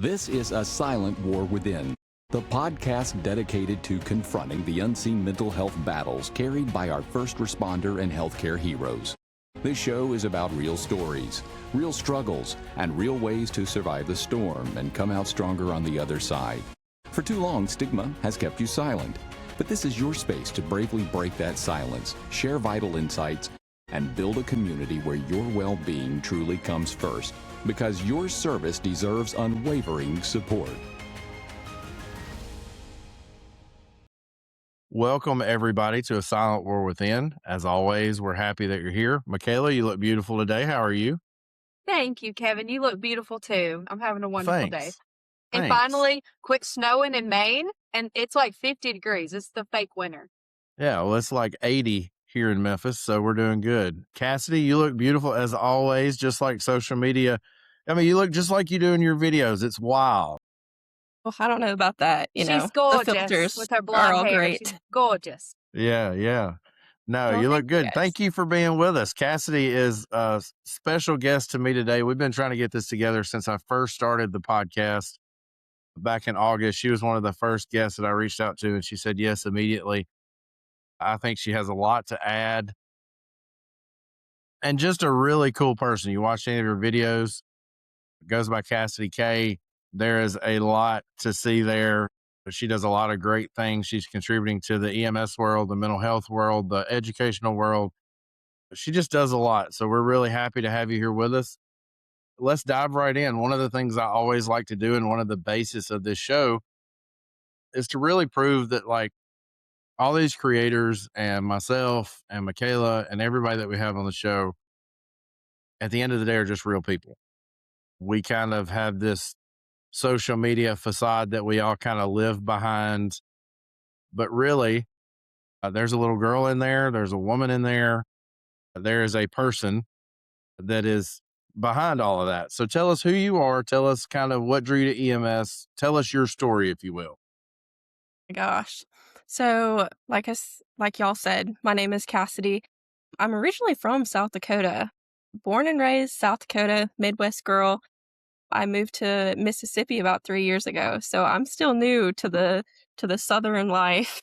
This is A Silent War Within, the podcast dedicated to confronting the unseen mental health battles carried by our first responder and healthcare heroes. This show is about real stories, real struggles, and real ways to survive the storm and come out stronger on the other side. For too long, stigma has kept you silent, but this is your space to bravely break that silence, share vital insights, and build a community where your well-being truly comes first, because your service deserves unwavering support. Welcome, everybody, to A Silent War Within. As always, we're happy that you're here. MaKayla, you look beautiful today. How are you? Thank you, Kevin. You look beautiful too. I'm having a wonderful day. And Thanks. finally, quit snowing in Maine, and it's like 50 degrees. It's the fake winter. Yeah, well, it's like 80 here in Memphis, so we're doing good. Cassidy, you look beautiful as always, just like social media. I mean, you look just like you do in your videos. It's wild. Well, I don't know about that. She's The gorgeous filters with her are blonde all hair. great. She's gorgeous. Yeah. No, Well, you look thank you good. guys. Thank you for being with us. Cassidy is a special guest to me today. We've been trying to get this together since I first started the podcast back in August. She was one of the first guests that I reached out to, and she said yes immediately. I think she has a lot to add and just a really cool person. You watch any of her videos, it goes by Cassidy Kay. There is a lot to see there. She does a lot of great things. She's contributing to the EMS world, the mental health world, the educational world. She just does a lot. So we're really happy to have you here with us. Let's dive right in. One of the things I always like to do, and one of the basis of this show, is to really prove that, like, all these creators and myself and MaKayla and everybody that we have on the show, at the end of the day, are just real people. We kind of have this social media facade that we all kind of live behind, but really, there's a little girl in there, there's a woman in there, there is a person that is behind all of that. So tell us who you are, tell us kind of what drew you to EMS, tell us your story, if you will. My gosh. So, like y'all said, my name is Cassidy. I'm originally from South Dakota. Born and raised South Dakota, Midwest girl. I moved to Mississippi about 3 years ago, so I'm still new to the southern life,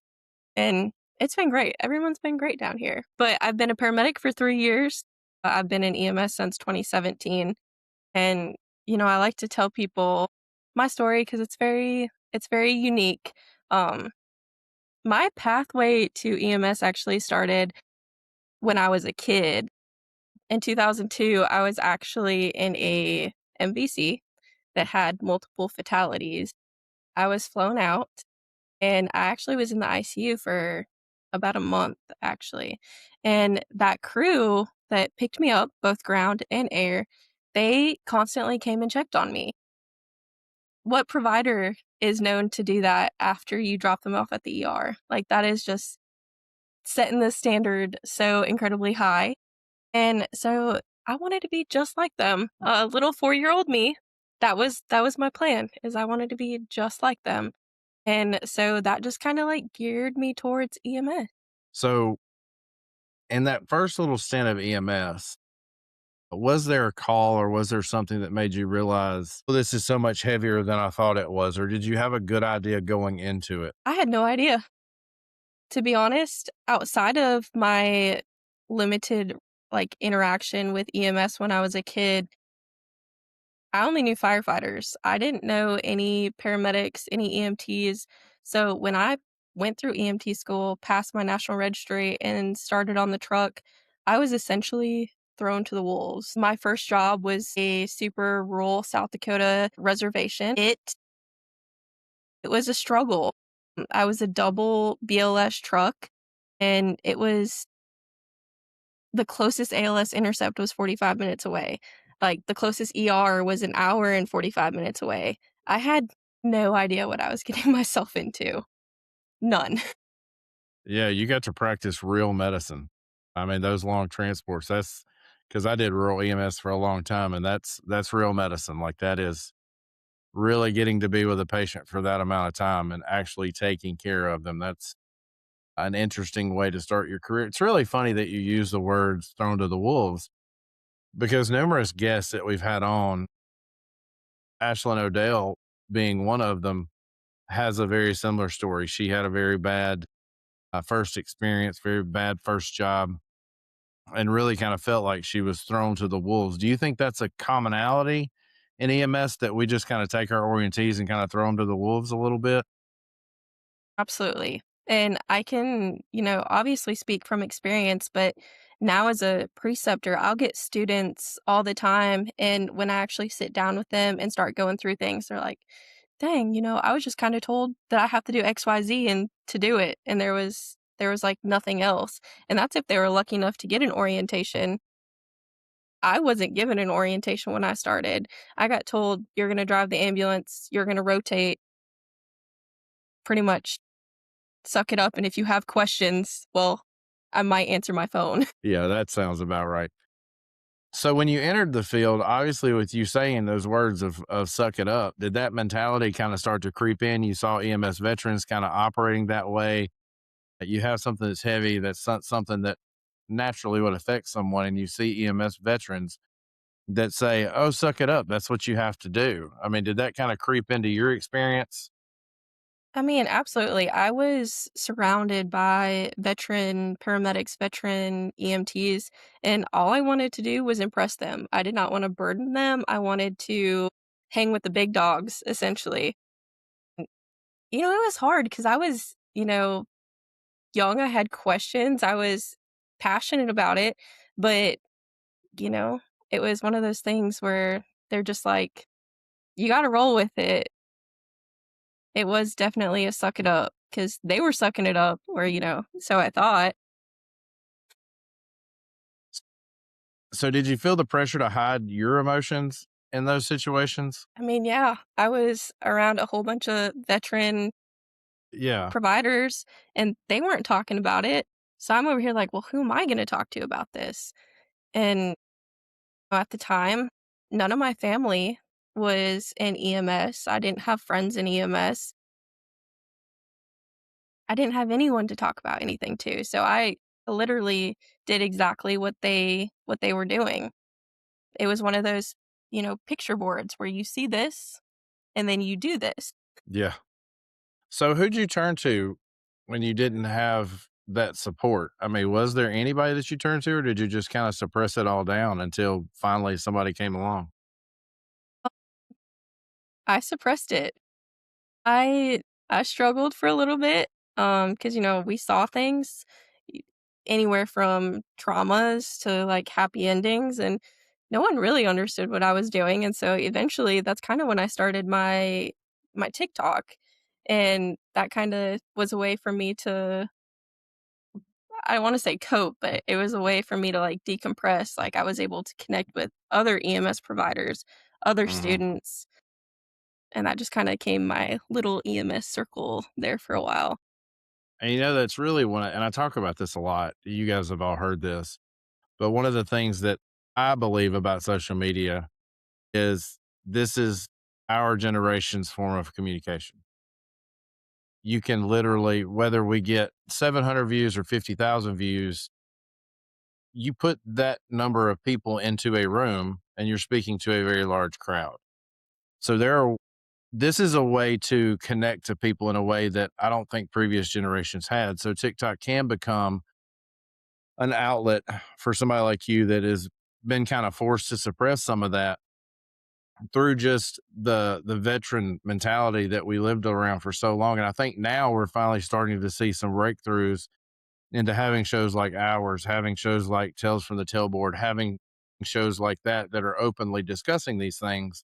and it's been great. Everyone's been great down here. But I've been a paramedic for 3 years. I've been in EMS since 2017, and I like to tell people my story because it's very unique. My pathway to EMS actually started when I was a kid. In 2002, I was actually in a MVC that had multiple fatalities. I was flown out, and I actually was in the ICU for about a month, actually. And that crew that picked me up, both ground and air, they constantly came and checked on me. What provider is known to do that after you drop them off at the ER? Like, that is just setting the standard so incredibly high. And so I wanted to be just like them. Little 4-year-old me, that was my plan, is I wanted to be just like them. And so that just kind of like geared me towards EMS. So in that first little stint of EMS, was there a call or was there something that made you realize, well, this is so much heavier than I thought it was? Or did you have a good idea going into it? I had no idea. To be honest, outside of my limited interaction with EMS when I was a kid, I only knew firefighters. I didn't know any paramedics, any EMTs. So when I went through EMT school, passed my national registry, and started on the truck, I was essentially thrown to the wolves. My first job was a super rural South Dakota reservation. It was a struggle. I was a double BLS truck, and it was the closest ALS intercept was 45 minutes away. Like, the closest ER was an hour and 45 minutes away. I had no idea what I was getting myself into. None. Yeah, you got to practice real medicine. I mean, those long transports, that's because I did rural EMS for a long time, and that's real medicine. Like, that is really getting to be with a patient for that amount of time and actually taking care of them. That's an interesting way to start your career. It's really funny that you use the words thrown to the wolves, because numerous guests that we've had on, Ashlyn O'Dell, being one of them, has a very similar story. She had a very bad first experience, very bad first job, and really kind of felt like she was thrown to the wolves. Do you think that's a commonality in EMS, that we just kind of take our orientees and kind of throw them to the wolves a little bit? Absolutely. And I can, obviously speak from experience, but now as a preceptor, I'll get students all the time. And when I actually sit down with them and start going through things, they're like, dang, I was just kind of told that I have to do XYZ and to do it. And there was like nothing else. And that's if they were lucky enough to get an orientation. I wasn't given an orientation when I started. I got told you're going to drive the ambulance, you're going to rotate, pretty much suck it up. And if you have questions, well, I might answer my phone. Yeah, that sounds about right. So when you entered the field, obviously with you saying those words of suck it up, did that mentality kind of start to creep in? You saw EMS veterans kind of operating that way. That you have something that's heavy, that's something that naturally would affect someone, and you see EMS veterans that say, "Oh, suck it up. That's what you have to do." I mean, did that kind of creep into your experience? I mean, absolutely. I was surrounded by veteran paramedics, veteran EMTs, and all I wanted to do was impress them. I did not want to burden them. I wanted to hang with the big dogs, essentially. It was hard because I was, young. I had questions. I was passionate about it, but, you know, it was one of those things where they're just like, you got to roll with it. It was definitely a suck it up because they were sucking it up, or, so I thought. So did you feel the pressure to hide your emotions in those situations? I mean, yeah, I was around a whole bunch of veteran Yeah. providers and they weren't talking about it. So I'm over here like, well, who am I going to talk to about this? And at the time, none of my family was in EMS. I didn't have friends in EMS. I didn't have anyone to talk about anything to. So I literally did exactly what they were doing. It was one of those, picture boards where you see this and then you do this. Yeah. So who'd you turn to when you didn't have that support? I mean, was there anybody that you turned to, or did you just kind of suppress it all down until finally somebody came along? I suppressed it. I I struggled for a little bit, because we saw things y anywhere from traumas to, like, happy endings, and no one really understood what I was doing, and so eventually, that's kinda when I started my TikTok, and that kinda was a way for me to, I don't wanna say cope, but it was a way for me to, like, decompress. Like, I was able to connect with other EMS providers, other Hmm. students, and that just kinda became my little EMS circle there for a while. And that's really and I talk about this a lot. You guys have all heard this, but one of the things that I believe about social media is this is our generation's form of communication. You can literally, whether we get 700 views or 50,000 views, you put that number of people into a room and you're speaking to a very large crowd. So this is a way to connect to people in a way that I don't think previous generations had. So TikTok can become an outlet for somebody like you that has been kind of forced to suppress some of that through just the veteran mentality that we lived around for so long. And I think now we're finally starting to see some breakthroughs into having shows like ours, having shows like Tales from the Tailboard, having shows like that are openly discussing these things,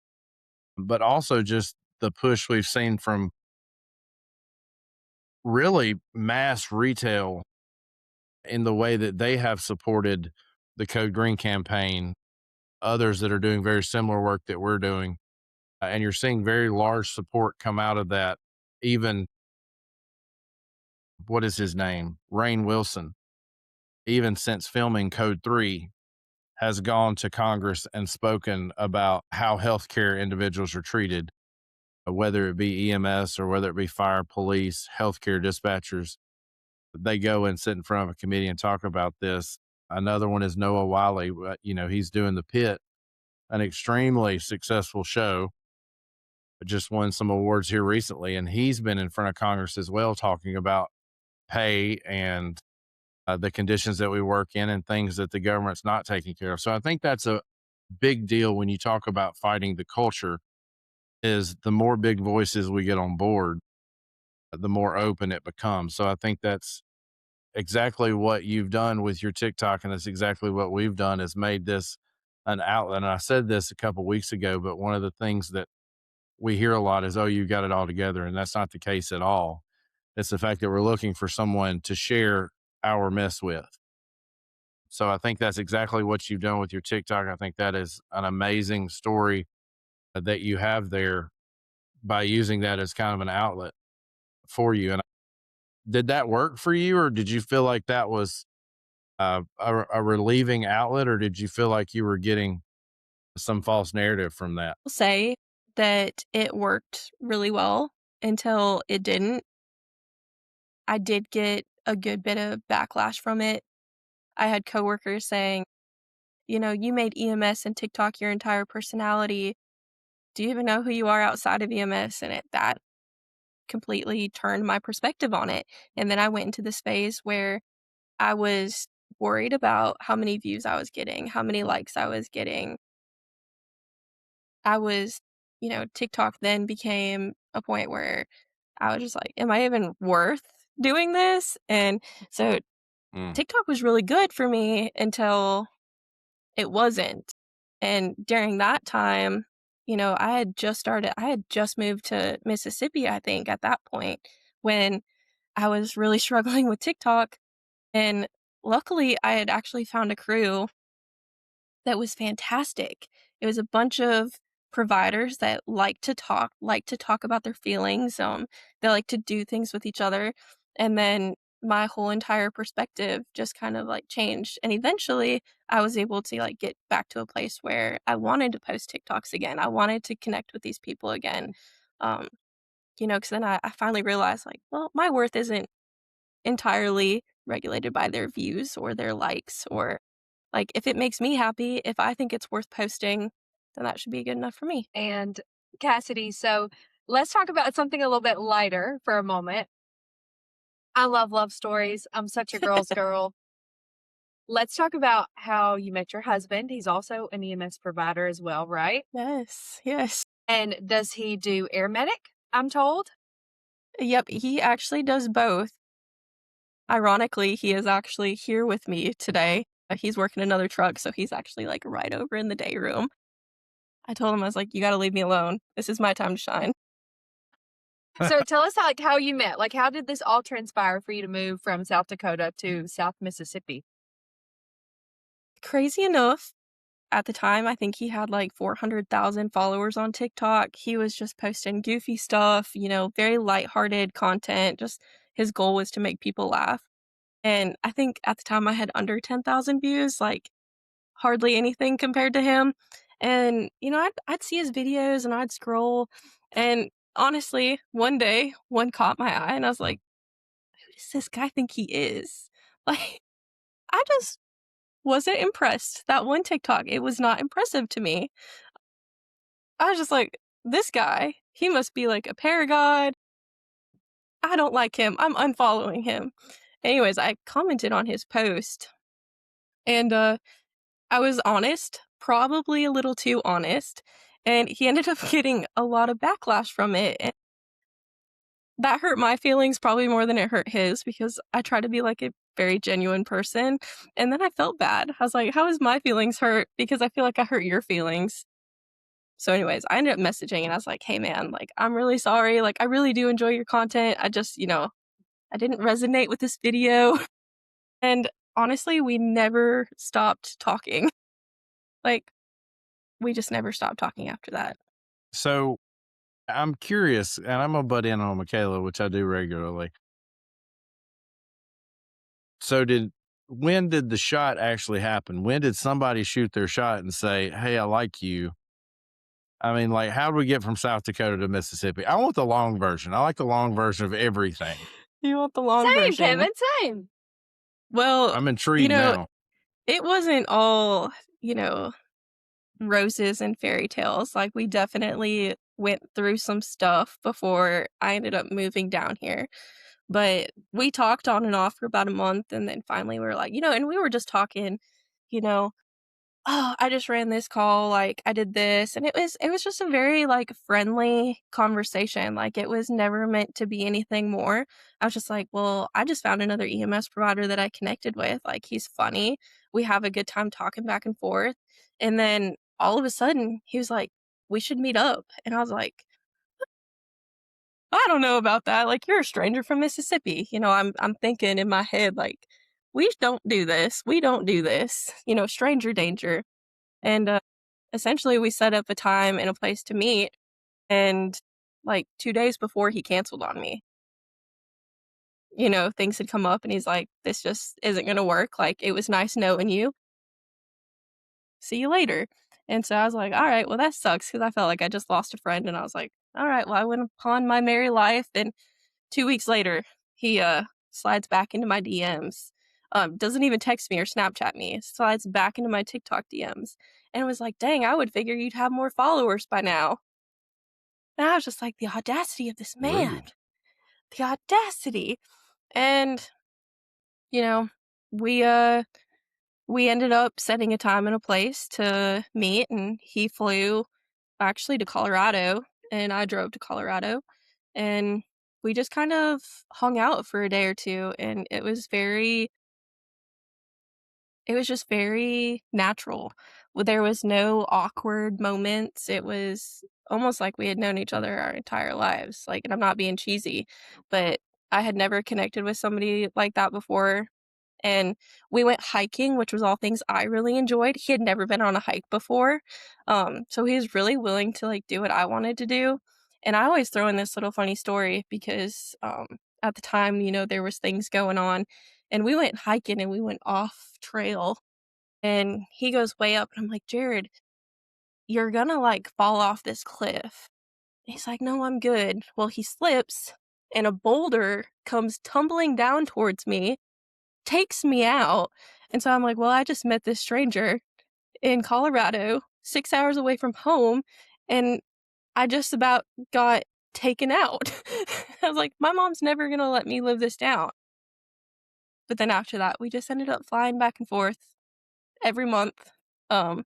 but also just the push we've seen from really mass retail in the way that they have supported the Code Green campaign, others that are doing very similar work that we're doing. And you're seeing very large support come out of that. Even what is his name? Rainn Wilson, even since filming Code 3, has gone to Congress and spoken about how healthcare individuals are treated, whether it be EMS or whether it be fire, police, healthcare dispatchers. They go and sit in front of a committee and talk about this. Another one is Noah Wiley. He's doing The Pit, an extremely successful show. just won some awards here recently, and he's been in front of Congress as well, talking about pay and the conditions that we work in and things that the government's not taking care of. So I think that's a big deal when you talk about fighting the culture. Is the more big voices we get on board, the more open it becomes. So I think that's exactly what you've done with your TikTok, and that's exactly what we've done, is made this an outlet. And I said this a couple weeks ago, but one of the things that we hear a lot is, "Oh, you got it all together," and that's not the case at all. It's the fact that we're looking for someone to share our mess with. So I think that's exactly what you've done with your TikTok. I think that is an amazing story that you have there by using that as kind of an outlet for you. And did that work for you, or did you feel like that was a relieving outlet, or did you feel like you were getting some false narrative from that? I'll say that it worked really well until it didn't. I did get a good bit of backlash from it. I had coworkers saying, you made EMS and TikTok your entire personality. Do you even know who you are outside of EMS? And that completely turned my perspective on it. And then I went into this phase where I was worried about how many views I was getting, how many likes I was getting. I was, TikTok then became a point where I was just like, am I even worth doing this? And so Mm. TikTok was really good for me until it wasn't. And during that time, I had just moved to Mississippi, I think, at that point, when I was really struggling with TikTok. And luckily, I had actually found a crew that was fantastic. It was a bunch of providers that like to talk about their feelings. They like to do things with each other. And then my whole entire perspective just kind of like changed. And eventually I was able to like get back to a place where I wanted to post TikToks again. I wanted to connect with these people again. Um, because then I finally realized like, well, my worth isn't entirely regulated by their views or their likes, or like, if it makes me happy, if I think it's worth posting, then that should be good enough for me. And Cassidy, so let's talk about something a little bit lighter for a moment. I love love stories. I'm such a girl's girl. Let's talk about how you met your husband. He's also an EMS provider as well, right? Yes, yes. And does he do air medic, I'm told? Yep, he actually does both. Ironically, he is actually here with me today. He's working another truck, so he's actually like right over in the day room. I told him, I was like, you got to leave me alone. This is my time to shine. So tell us how you met. Like, how did this all transpire for you to move from South Dakota to South Mississippi? Crazy enough, at the time, I think he had like 400,000 followers on TikTok. He was just posting goofy stuff, very lighthearted content. Just his goal was to make people laugh. And I think at the time I had under 10,000 views, like hardly anything compared to him. And, I'd see his videos and I'd scroll. And honestly, one day, one caught my eye and I was like, who does this guy think he is? Like, I just wasn't impressed. That one TikTok, it was not impressive to me. I was just like, this guy, he must be like a paragod. I don't like him. I'm unfollowing him. Anyways, I commented on his post and I was honest, probably a little too honest, and he ended up getting a lot of backlash from it. And that hurt my feelings probably more than it hurt his, because I try to be like a very genuine person. And then I felt bad. I was like, how is my feelings hurt? Because I feel like I hurt your feelings. So anyways, I ended up messaging and I was like, hey man, like, I'm really sorry. Like, I really do enjoy your content. I just, I didn't resonate with this video. And honestly, we never stopped talking. Like, we just never stopped talking after that. So I'm curious, and I'm gonna butt in on MaKayla, which I do regularly. So when did the shot actually happen? When did somebody shoot their shot and say, "Hey, I like you"? I mean, like, how do we get from South Dakota to Mississippi? I want the long version. I like the long version of everything. You want the long Same, version? Kevin, same. Well, I'm intrigued now. it wasn't all, you know, roses and fairy tales. Like, we definitely went through some stuff before I ended up moving down here. But we talked on and off for about a month, and then finally we were like, and we were just talking, you know, "Oh, I just ran this call, like, I did this," and it was just a very, like, friendly conversation, like, it was never meant to be anything more. I was just like, "Well, I just found another EMS provider that I connected with, like, he's funny, we have a good time talking back and forth," and then all of a sudden, he was like, "We should meet up," and I was like, "I don't know about that, like, you're a stranger from Mississippi," I'm thinking in my head, like, we don't do this," stranger danger, and, essentially, we set up a time and a place to meet, and, like, 2 days before, he canceled on me. Things had come up, and he's like, "This just isn't gonna work, like, it was nice knowing you. See you later." And so I was like, "Alright, well, that sucks," because I felt like I just lost a friend, and I was like, "Alright, well, I went upon my merry life," and 2 weeks later, he, slides back into my DMs, doesn't even text me or Snapchat me, slides back into my TikTok DMs, and was like, "Dang, I would figure you'd have more followers by now." And I was just like, "The audacity of this man. Rude. The audacity." And, you know, we, uh we ended up setting a time and a place to meet, and he flew actually to Colorado, and I drove to Colorado, and we just kind of hung out for a day or 2, and it was just very natural. There was no awkward moments. It was almost like we had known each other our entire lives. Like, and I'm not being cheesy, but I had never connected with somebody like that before. And we went hiking, which was all things I really enjoyed. He had never been on a hike before. So he was really willing to like do what I wanted to do. And I always throw in this little funny story because at the time, there was things going on, and we went hiking and we went off trail, and he goes way up, and I'm like, "Jared, you're gonna like fall off this cliff." He's like, "No, I'm good." Well, he slips, and a boulder comes tumbling down towards me, takes me out. And so I'm like, "Well, I just met this stranger in Colorado, 6 hours away from home, and I just about got taken out." I was like, "My mom's never gonna let me live this down." But then after that, we just ended up flying back and forth every month, um,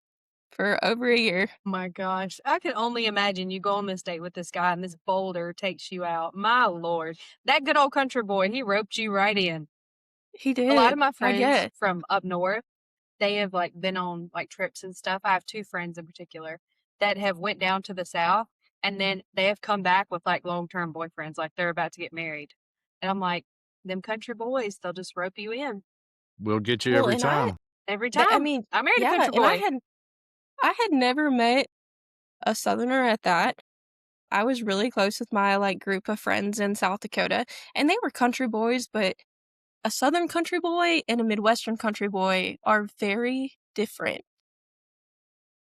for over a year. My gosh, I can only imagine you go on this date with this guy and this boulder takes you out. My lord, that good old country boy, he roped you right in. He A lot of did, my I friends guess. from up north, they have like been on like trips and stuff. I have 2 friends in particular that have went down to the south, and then they have come back with like long-term boyfriends, like they're about to get married. And I'm like, them country boys, they'll just rope you in We'll get you Well, every and I time. every I time. mean, I married a yeah, country and boy. I had never met a Southerner at that. I was really close with my, like, group of friends in South Dakota, and they were country boys, but a Southern country boy and a Midwestern country boy are very different,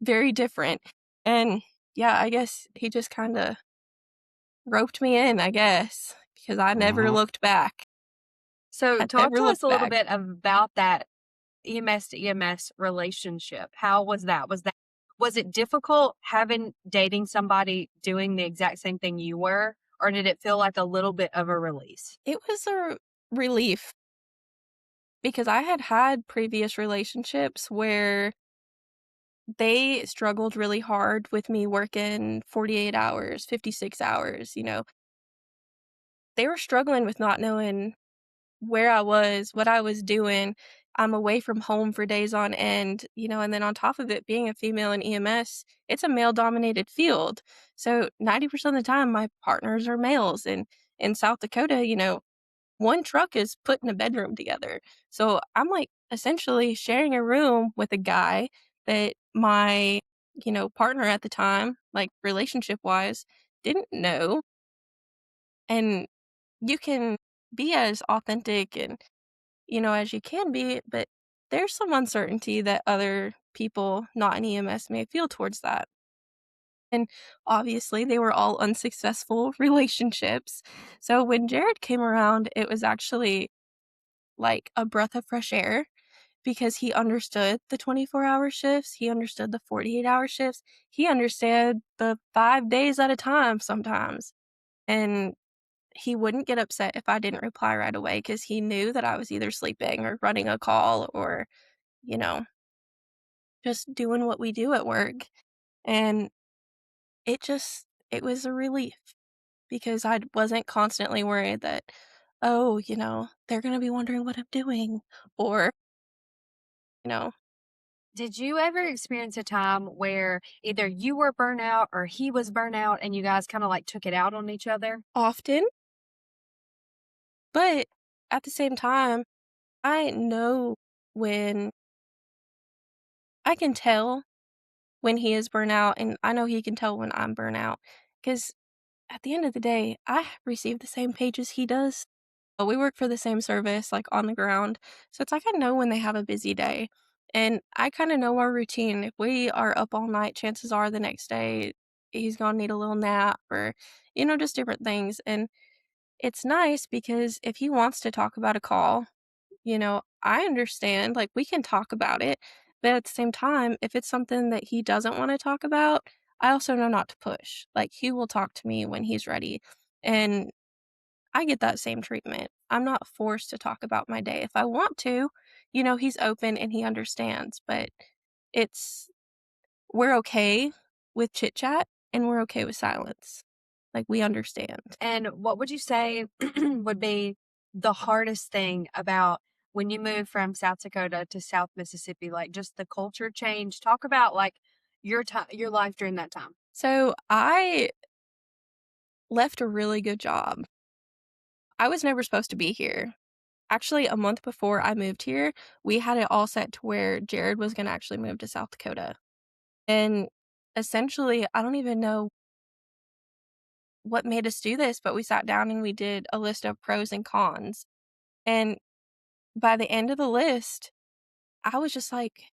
very different. And, yeah, I guess he just kinda roped me in, I guess, because I never Mhm. looked back. So I talk never to us looked a little back. bit about that EMS to EMS relationship. How was that? Was it difficult having dating somebody doing the exact same thing you were, or did it feel like a little bit of a release? It was a relief because I had had previous relationships where they struggled really hard with me working 48 hours, 56 hours, They were struggling with not knowing where I was, what I was doing. I'm away from home for days on end, and then on top of it, being a female in EMS, it's a male dominated field. So 90% of the time, my partners are males. And in South Dakota, one truck is put in a bedroom together. So I'm like essentially sharing a room with a guy that my, partner at the time, like relationship wise, didn't know. And you can be as authentic and, as you can be, but there's some uncertainty that other people not in EMS may feel towards that. And obviously, they were all unsuccessful relationships. So when Jared came around, it was actually like a breath of fresh air because he understood the 24-hour shifts, he understood the 48-hour shifts, he understood the 5 days at a time sometimes, and he wouldn't get upset if I didn't reply right away because he knew that I was either sleeping or running a call or, you know, just doing what we do at work, and it was a relief because I wasn't constantly worried that, "Oh, they're gonna be wondering what I'm doing," or, you know, Did you ever experience a time where either you were burnout or he was burnout and you guys kind of like took it out on each other? often, but at the same time, I know when I can tell when he is burnout, and I know he can tell when I'm burnout, because at the end of the day, I receive the same page as he does. But we work for the same service, like, on the ground, so it's like I know when they have a busy day, and I kinda know our routine. If we are up all night, chances are the next day he's gonna need a little nap or, just different things, and it's nice because if he wants to talk about a call, I understand, like, we can talk about it, but at the same time, if it's something that he doesn't wanna talk about, I also know not to push. Like, he will talk to me when he's ready, and I get that same treatment. I'm not forced to talk about my day. If I want to, he's open and he understands, but it's we're okay with chit chat and we're okay with silence. Like, we understand. And what would you say would be the hardest thing about when you moved from South Dakota to South Mississippi? Like just the culture change. Talk about like your time, your life during that time. So I left a really good job. I was never supposed to be here. Actually, a month before I moved here, we had it all set to where Jared was going to actually move to South Dakota. And essentially, I don't even know what made us do this, but we sat down and we did a list of pros and cons. And by the end of the list, I was just like,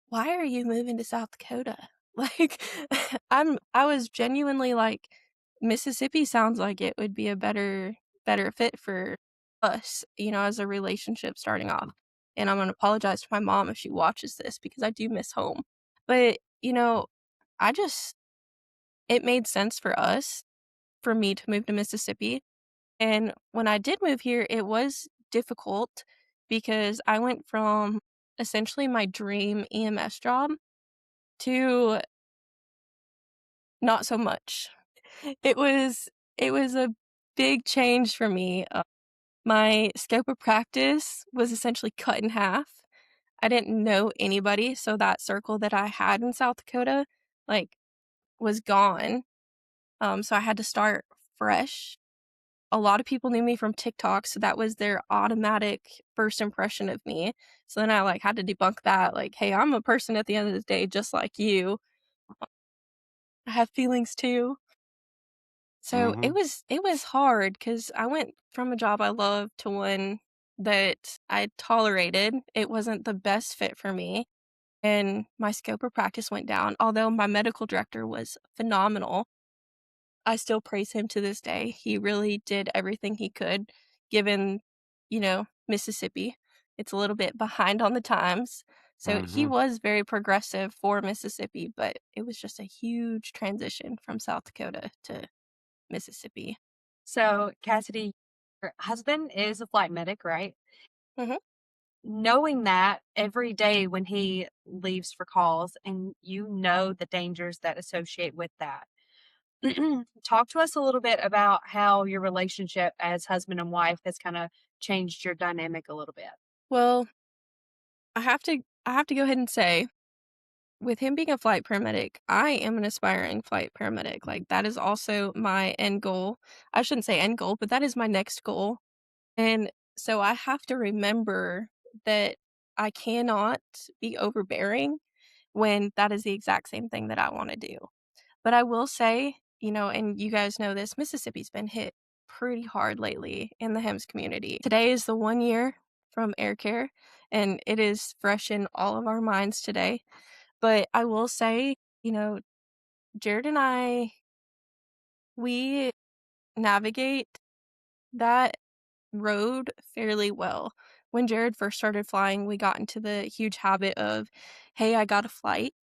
"Why are you moving to South Dakota?" Like, I was genuinely like, Mississippi sounds like it would be a better fit for us, as a relationship starting off. And I'm gonna apologize to my mom if she watches this because I do miss home. But, I just it made sense for us for me to move to Mississippi. And when I did move here, it was difficult because I went from essentially my dream EMS job to not so much. It was a big change for me. My scope of practice was essentially cut in half. I didn't know anybody, so that circle that I had in South Dakota, like, was gone. So I had to start fresh. A lot of people knew me from TikTok, so that was their automatic first impression of me. So then I, like, had to debunk that, like, "Hey, I'm a person at the end of the day just like you. I have feelings too." So Mm-hmm. it was hard because I went from a job I loved to one that I tolerated. It wasn't the best fit for me, and my scope of practice went down. Although my medical director was phenomenal, I still praise him to this day. He really did everything he could given, Mississippi. It's a little bit behind on the times. So he Mm-hmm. was very progressive for Mississippi, but it was just a huge transition from South Dakota to Mississippi. So Cassidy, your husband is a flight medic, right? Mhm. Knowing that every day when he leaves for calls and you know the dangers that associate with that. Talk to us a little bit about how your relationship as husband and wife has kind of changed your dynamic a little bit. Well, I have to go ahead and say, with him being a flight paramedic, I am an aspiring flight paramedic. Like, that is also my end goal. I shouldn't say end goal, but that is my next goal. And so I have to remember that I cannot be overbearing when that is the exact same thing that I want to do. But I will say, and you guys know this, Mississippi's been hit pretty hard lately in the HEMS community. Today is the 1 year from air care, and it is fresh in all of our minds today. But I will say, Jared and I, we navigate that road fairly well. when Jared first started flying, we got into the huge habit of, "Hey, I got a flight.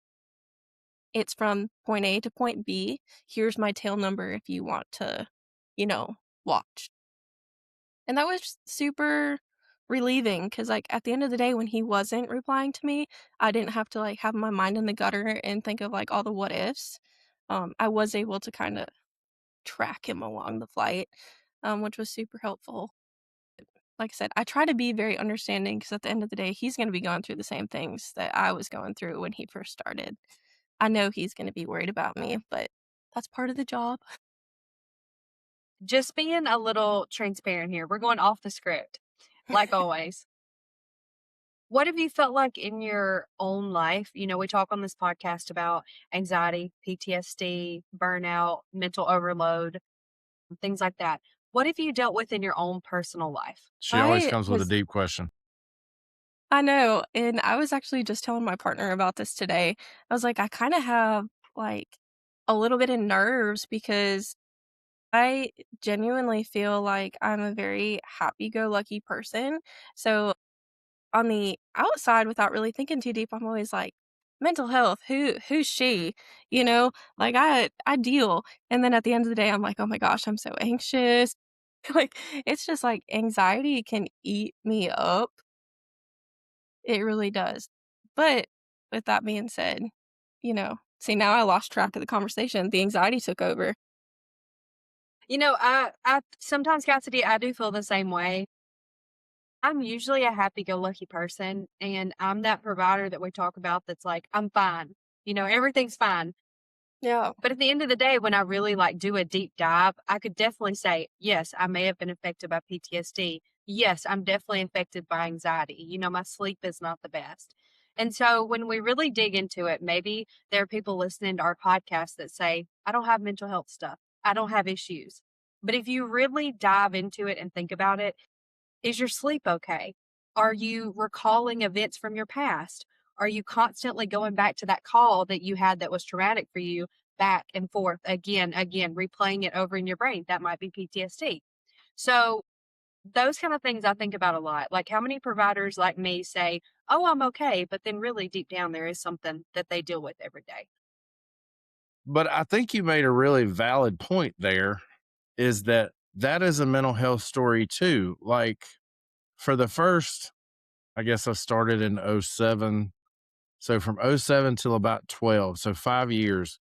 It's from point A to point B. Here's my tail number if you want to, you know, watch." And that was super relieving because, like, at the end of the day, when he wasn't replying to me, I didn't have to, like, have my mind in the gutter and think of, like, all the what ifs. I was able to kinda track him along the flight, which was super helpful. Like I said, I try to be very understanding because at the end of the day, he's gonna be going through the same things that I was going through when he first started. I know he's gonna be worried about me, but that's part of the job. Just being a little transparent here. We're going off the script, like always. What have you felt like in your own life? You know, we talk on this podcast about anxiety, PTSD, burnout, mental overload, things like that. What have you dealt with in your own personal life? She always I comes with a was deep question. I know, and I was actually just telling my partner about this today. I was like, I kinda have, like, a little bit of nerves because I genuinely feel like I'm a very happy-go-lucky person. So, on the outside, without really thinking too deep, I'm always like, "Mental health, who's she?" You know? Like, I deal, and then at the end of the day, I'm like, "Oh my gosh, I'm so anxious." Like, it's just like anxiety can eat me up. It really does. But with that being said, see, now I lost track of the conversation. The anxiety took over. You know, I sometimes, Cassidy, I do feel the same way. I'm usually a happy-go-lucky person, and I'm that provider that we talk about that's like, "I'm fine." You know, everything's fine. Yeah. But at the end of the day, when I really like do a deep dive, I could definitely say, yes, I may have been affected by PTSD. Yes, I'm definitely affected by anxiety. You know, my sleep is not the best. And so when we really dig into it, maybe there are people listening to our podcast that say, I don't have mental health stuff. I don't have issues. But if you really dive into it and think about it, is your sleep okay? Are you recalling events from your past? Are you constantly going back to that call that you had that was traumatic for you back and forth again, replaying it over in your brain? That might be PTSD. So, those kind of things I think about a lot. Like, how many providers like me say, "Oh, I'm okay," but then really deep down, there is something that they deal with every day. But I think you made a really valid point there, is that that is a mental health story too. Like, for the first, I guess I started in '07. So from '07 till about 12, so 5 years,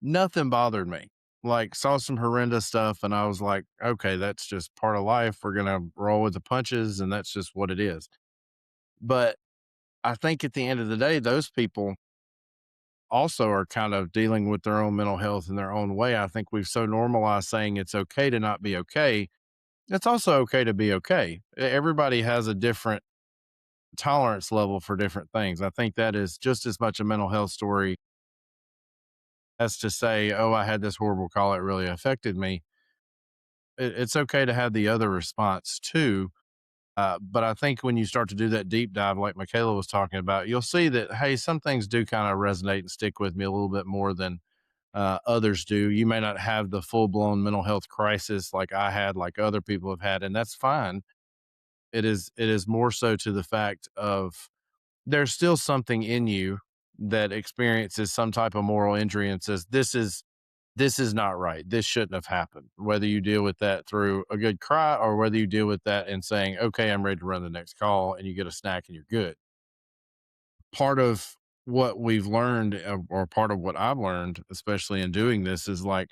nothing bothered me. Like, saw some horrendous stuff and I was like, okay, that's just part of life. We're going to roll with the punches and that's just what it is. But I think at the end of the day, those people also are kind of dealing with their own mental health in their own way. I think we've so normalized saying it's okay to not be okay. It's also okay to be okay. Everybody has a different tolerance level for different things. I think that is just as much a mental health story as to say, oh, I had this horrible call. It really affected me. It's okay to have the other response too. But I think when you start to do that deep dive, like MaKayla was talking about, you'll see that, hey, some things do kind of resonate and stick with me a little bit more than others do. You may not have the full blown mental health crisis like I had, like other people have had, and that's fine. It is more so to the fact of there's still something in you that experiences some type of moral injury and says, this is not right. This shouldn't have happened. Whether you deal with that through a good cry or whether you deal with that and saying, okay, I'm ready to run the next call and you get a snack and you're good. Part of what we've learned, or part of what I've learned, especially in doing this, is like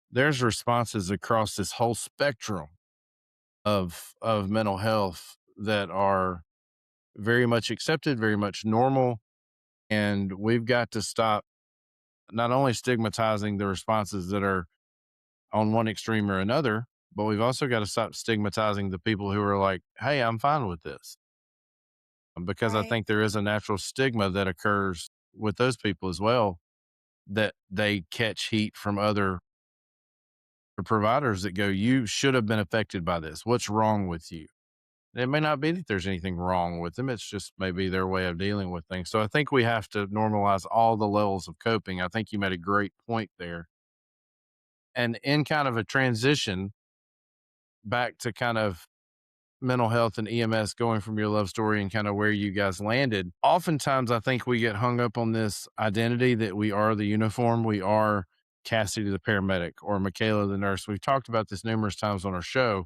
there's responses across this whole spectrum of mental health that are very much accepted, very much normal. And we've got to stop not only stigmatizing the responses that are on one extreme or another, but we've also got to stop stigmatizing the people who are like, hey, I'm fine with this. Because I Right. think there is a natural stigma that occurs with those people as well, that they catch heat from other providers that go, you should have been affected by this. What's wrong with you? It may not be that there's anything wrong with them. It's just maybe their way of dealing with things. So I think we have to normalize all the levels of coping. I think you made a great point there. And in kind of a transition back to kind of mental health and EMS, going from your love story and kind of where you guys landed. Oftentimes, I think we get hung up on this identity that we are the uniform. We are Cassidy the paramedic or MaKayla the nurse. We've talked about this numerous times on our show,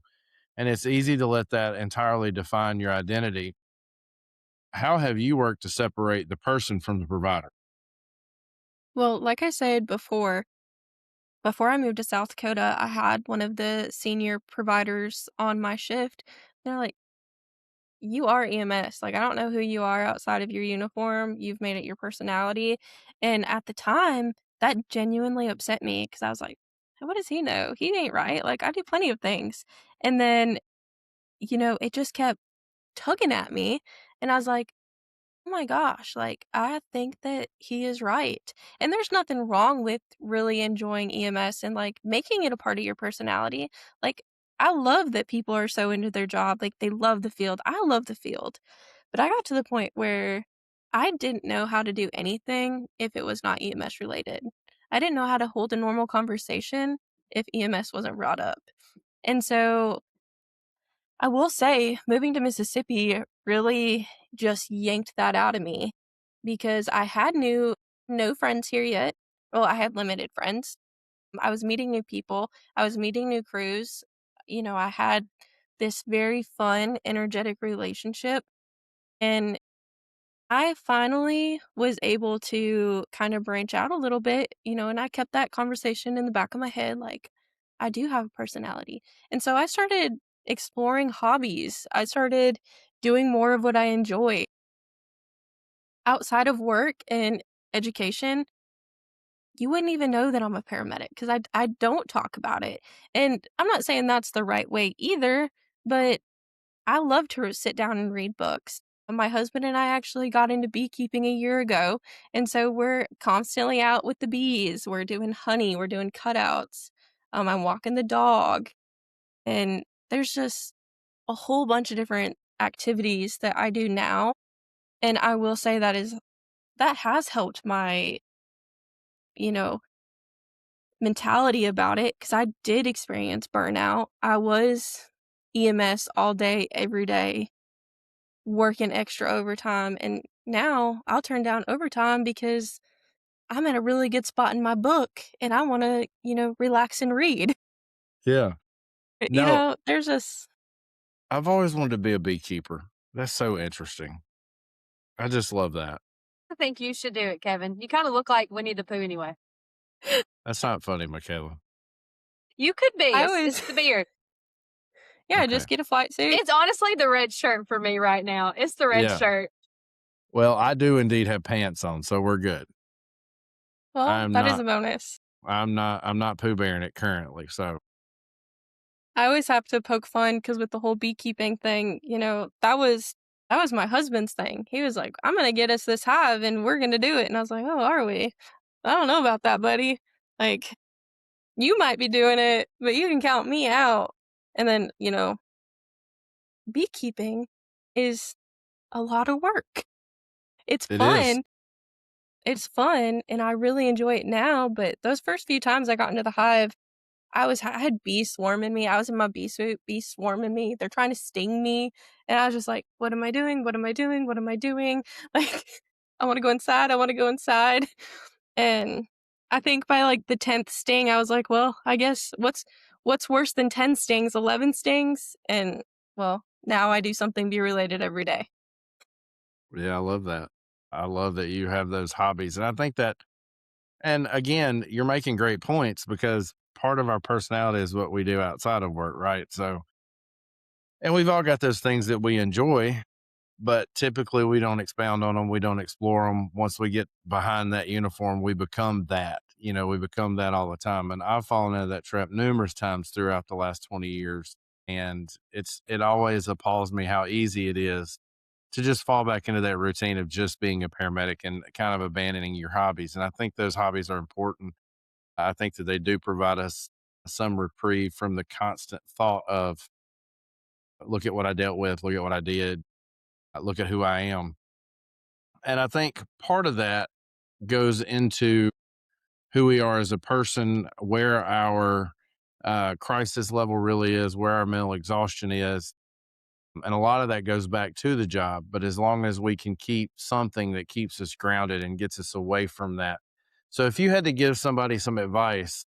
and it's easy to let that entirely define your identity. How have you worked to separate the person from the provider? Well, like I said before I moved to South Dakota, I had one of the senior providers on my shift. They're like, "You are EMS. Like, I don't know who you are outside of your uniform. You've made it your personality." And at the time, that genuinely upset me because I was like, "What does he know? He ain't right. Like, I do plenty of things." And then, it just kept tugging at me. And I was like, oh my gosh, like, I think that he is right. And there's nothing wrong with really enjoying EMS and like making it a part of your personality. Like, I love that people are so into their job, like they love the field. I love the field. But I got to the point where I didn't know how to do anything if it was not EMS related. I didn't know how to hold a normal conversation if EMS wasn't brought up. And so I will say moving to Mississippi really just yanked that out of me because I had no friends here yet. Well, I had limited friends. I was meeting new people. I was meeting new crews. I had this very fun, energetic relationship. And I finally was able to kind of branch out a little bit, and I kept that conversation in the back of my head like, I do have a personality. And so I started exploring hobbies. I started doing more of what I enjoy outside of work and education. You wouldn't even know that I'm a paramedic because I don't talk about it. And I'm not saying that's the right way either, but I love to sit down and read books. My husband and I actually got into beekeeping a year ago, and so we're constantly out with the bees. We're doing honey, we're doing cutouts. I'm walking the dog, and there's just a whole bunch of different activities that I do now. And I will say that has helped my, you know, mentality about it because I did experience burnout. I was EMS all day, every day working extra overtime. And now I'll turn down overtime because I'm at a really good spot in my book and I want to, relax and read. Yeah. No, There's just, I've always wanted to be a beekeeper. That's so interesting. I just love that. I think you should do it, Kevin. You kind of look like Winnie the Pooh anyway. That's not funny, MaKayla. You could be. I It's always, the beard. yeah, Okay. just get a flight suit. It's honestly the red shirt for me right now. It's the red Yeah. shirt. Well, I do indeed have pants on, so we're good. Well, I'm that is not a bonus. I'm not Pooh Bearing it currently. So I always have to poke fun because with the whole beekeeping thing, that was my husband's thing. He was like, "I'm gonna get us this hive and we're gonna do it." And I was like, "Oh, are we? I don't know about that, buddy. Like, you might be doing it, but you can count me out." And then, beekeeping is a lot of work. It's it is. fun. It's fun, and I really enjoy it now, but those first few times I got into the hive, I had bees swarming me. I was in my bee suit, bees swarming me. They're trying to sting me, and I was just like, "What am I doing? What am I doing? What am I doing?" Like, I wanna go inside, I wanna go inside. And I think by, like, the 10th sting, I was like, "Well, I guess what's worse than 10 stings? 11 stings?" And, well, now I do something bee related every day. Yeah, I love that. I love that you have those hobbies. And I think that, and again, you're making great points because part of our personality is what we do outside of work, right? So, and we've all got those things that we enjoy, but typically we don't expound on them. We don't explore them. Once we get behind that uniform, we become that, we become that all the time. And I've fallen into that trap numerous times throughout the last 20 years. And it always appalls me how easy it is to just fall back into that routine of just being a paramedic and kind of abandoning your hobbies. And I think those hobbies are important. I think that they do provide us some reprieve from the constant thought of, look at what I dealt with, look at what I did, look at who I am. And I think part of that goes into who we are as a person, where our crisis level really is, where our mental exhaustion is. And a lot of that goes back to the job. But as long as we can keep something that keeps us grounded and gets us away from that. So if you had to give somebody some advice,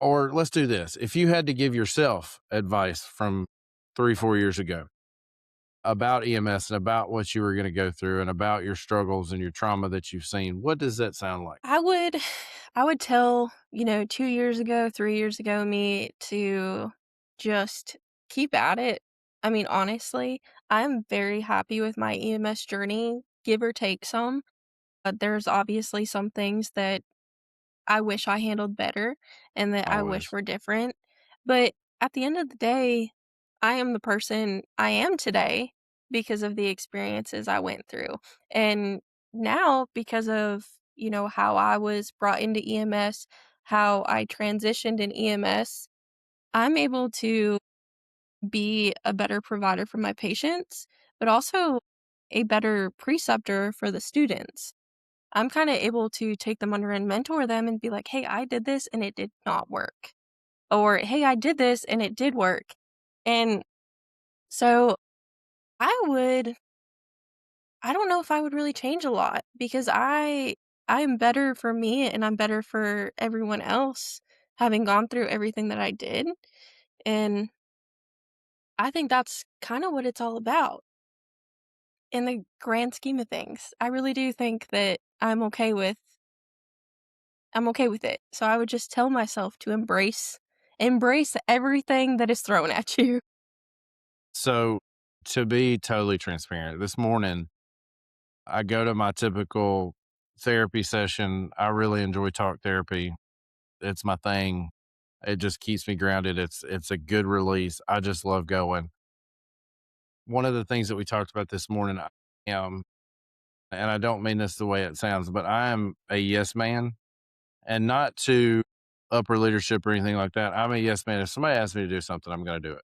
or let's do this, if you had to give yourself advice from 3, 4 years ago about EMS and about what you were going to go through and about your struggles and your trauma that you've seen, what does that sound like? I would I would tell, 2 years ago, 3 years ago me to just keep at it. I mean, honestly, I'm very happy with my EMS journey, give or take some, but there's obviously some things that I wish I handled better and that I wish Always. were different. But at the end of the day, I am the person I am today because of the experiences I went through. And now, because of, how I was brought into EMS, how I transitioned in EMS, I'm able to be a better provider for my patients, but also a better preceptor for the students. I'm kinda able to take them under and mentor them and be like, "Hey, I did this and it did not work." Or, "Hey, I did this and it did work." And so I don't know if I would really change a lot because I'm better for me and I'm better for everyone else having gone through everything that I did. And I think that's kinda what it's all about in the grand scheme of things. I really do think that I'm okay with it. So I would just tell myself to embrace everything that is thrown at you. So, to be totally transparent, this morning I go to my typical therapy session. I really enjoy talk therapy. It's my thing. It just keeps me grounded. It's a good release. I just love going. One of the things that we talked about this morning, I am, and I don't mean this the way it sounds, but I am a yes man, and not to upper leadership or anything like that. I'm a yes man. If somebody asks me to do something, I'm going to do it.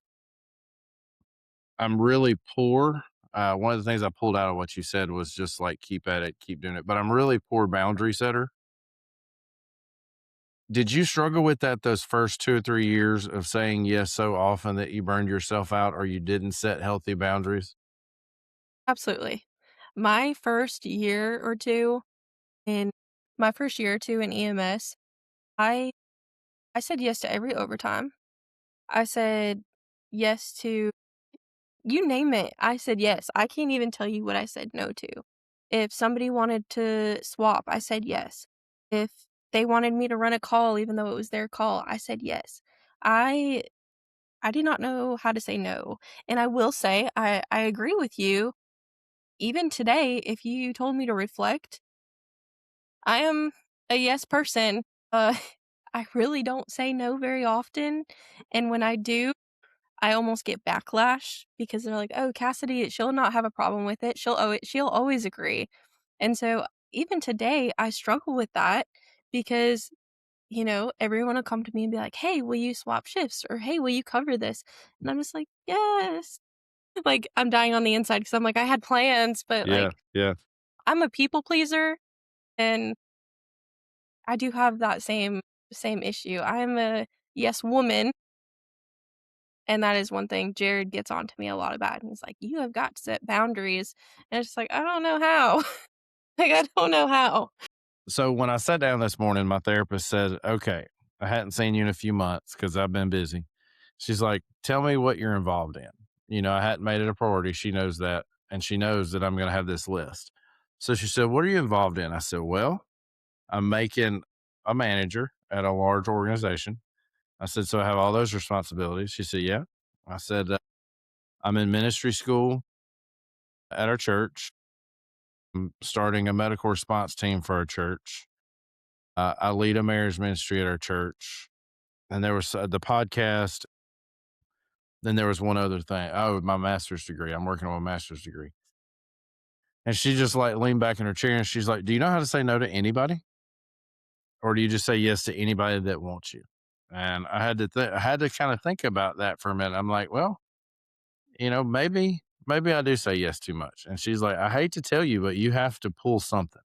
I'm really poor. One of the things I pulled out of what you said was just like keep at it, keep doing it. But I'm really poor boundary setter. Did you struggle with that those first 2 or 3 years of saying yes so often that you burned yourself out or you didn't set healthy boundaries? Absolutely. My first year or 2 in my first year or 2 in EMS, I I said yes to every overtime. I said yes to you name it. I said yes. I can't even tell you what I said no to. If somebody wanted to swap, I said yes. If they wanted me to run a call even though it was their call, I said yes. I I did not know how to say no. And I will say I agree with you. Even today, if you told me to reflect, I am a yes person. Uh I really don't say no very often. And when I do, I almost get backlash because they're like, "Oh, Cassidy, she'll not have a problem with it. She'll always agree." And so even today, I struggle with that because, everyone will come to me and be like, "Hey, will you swap shifts?" Or, "Hey, will you cover this?" And I'm just like, "Yes." Like, I'm dying on the inside because I'm like, I had plans, but, Yeah, like, yeah. I'm a people pleaser, and I do have that same issue. I'm a yes woman, and that is one thing Jared gets on to me a lot about, and he's like, "You have got to set boundaries." And it's just like, I don't know how. Like, I don't know how. So when I sat down this morning, my therapist said, okay, I hadn't seen you in a few months because I've been busy. She's like, tell me what you're involved in. I hadn't made it a priority. She knows that. And she knows that I'm going to have this list. So she said, what are you involved in? I said, well, I'm making a manager at a large organization. I said, so I have all those responsibilities. She said, yeah. I said, I'm in ministry school at our church. I'm starting a medical response team for our church. I lead a marriage ministry at our church. And there was the podcast. Then there was one other thing. Oh, my master's degree. I'm working on a master's degree. And she just like leaned back in her chair and she's like, do you know how to say no to anybody? Or do you just say yes to anybody that wants you? And I had to kind of think about that for a minute. I'm like, well, maybe I do say yes too much. And she's like, I hate to tell you, but you have to pull something